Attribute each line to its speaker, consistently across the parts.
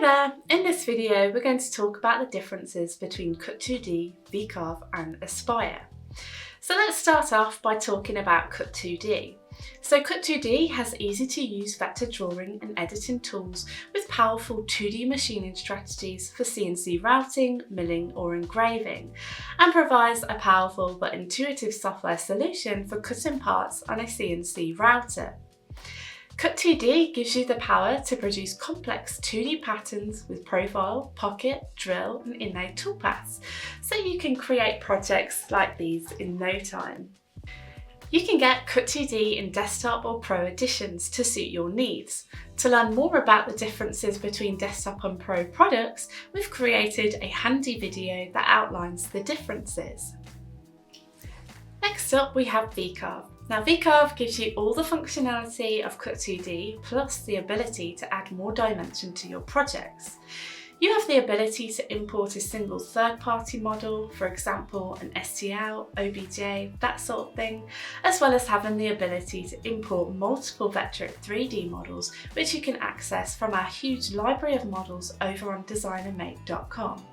Speaker 1: Hi there! In this video we're going to talk about the differences between Cut2D, VCarve and Aspire. So let's start off by talking about Cut2D. So Cut2D has easy to use vector drawing and editing tools with powerful 2D machining strategies for CNC routing, milling or engraving, and provides a powerful but intuitive software solution for cutting parts on a CNC router. Cut2D gives you the power to produce complex 2D patterns with profile, pocket, drill and inlay toolpaths, so you can create projects like these in no time. You can get Cut2D in desktop or pro editions to suit your needs. To learn more about the differences between desktop and pro products, we've created a handy video that outlines the differences. Next up we have VCarve. Now VCarve gives you all the functionality of Cut2D plus the ability to add more dimension to your projects. You have the ability to import a single third-party model, for example an STL, OBJ, that sort of thing, as well as having the ability to import multiple Vectric 3D models which you can access from our huge library of models over on designermake.com.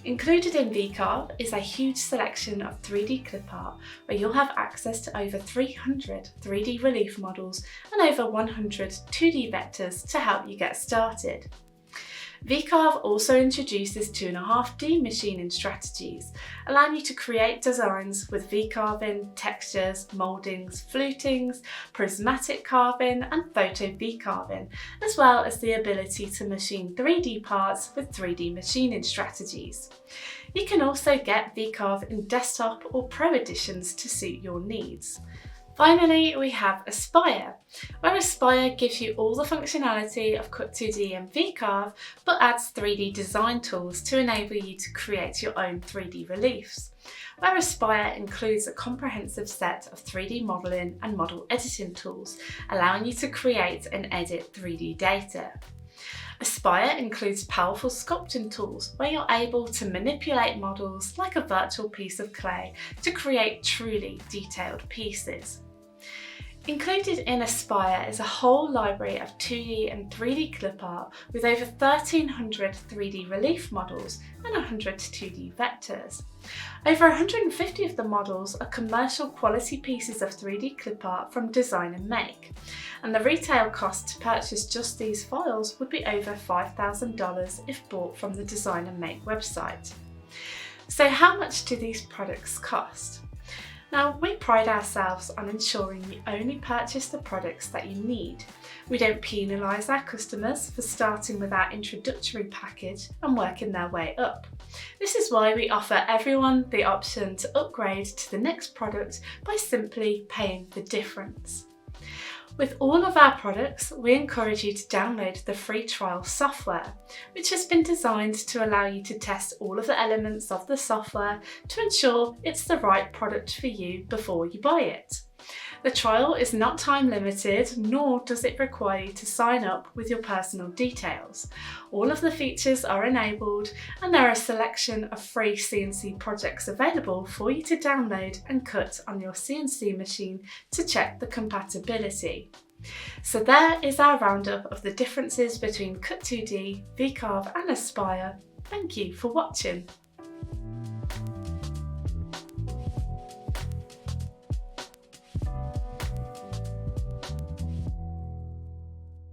Speaker 1: Included in VCarve is a huge selection of 3D clip art where you'll have access to over 300 3D relief models and over 100 2D vectors to help you get started. VCarve also introduces 2.5D machining strategies, allowing you to create designs with V-carving, textures, mouldings, flutings, prismatic carving and photo V-carving, as well as the ability to machine 3D parts with 3D machining strategies. You can also get VCarve in desktop or pro editions to suit your needs. Finally, we have Aspire, where Aspire gives you all the functionality of Cut2D and VCarve, but adds 3D design tools to enable you to create your own 3D reliefs, where Aspire includes a comprehensive set of 3D modeling and model editing tools, allowing you to create and edit 3D data. Aspire includes powerful sculpting tools where you're able to manipulate models like a virtual piece of clay to create truly detailed pieces. Included in Aspire is a whole library of 2D and 3D clip art with over 1,300 3D relief models and 100 2D vectors. Over 150 of the models are commercial quality pieces of 3D clip art from Design & Make, and the retail cost to purchase just these files would be over $5,000 if bought from the Design & Make website. So how much do these products cost? Now, we pride ourselves on ensuring you only purchase the products that you need. We don't penalise our customers for starting with our introductory package and working their way up. This is why we offer everyone the option to upgrade to the next product by simply paying the difference. With all of our products, we encourage you to download the free trial software, which has been designed to allow you to test all of the elements of the software to ensure it's the right product for you before you buy it. The trial is not time limited, nor does it require you to sign up with your personal details. All of the features are enabled, and there are a selection of free CNC projects available for you to download and cut on your CNC machine to check the compatibility. So there is our roundup of the differences between Cut2D, VCarve and Aspire. Thank you for watching.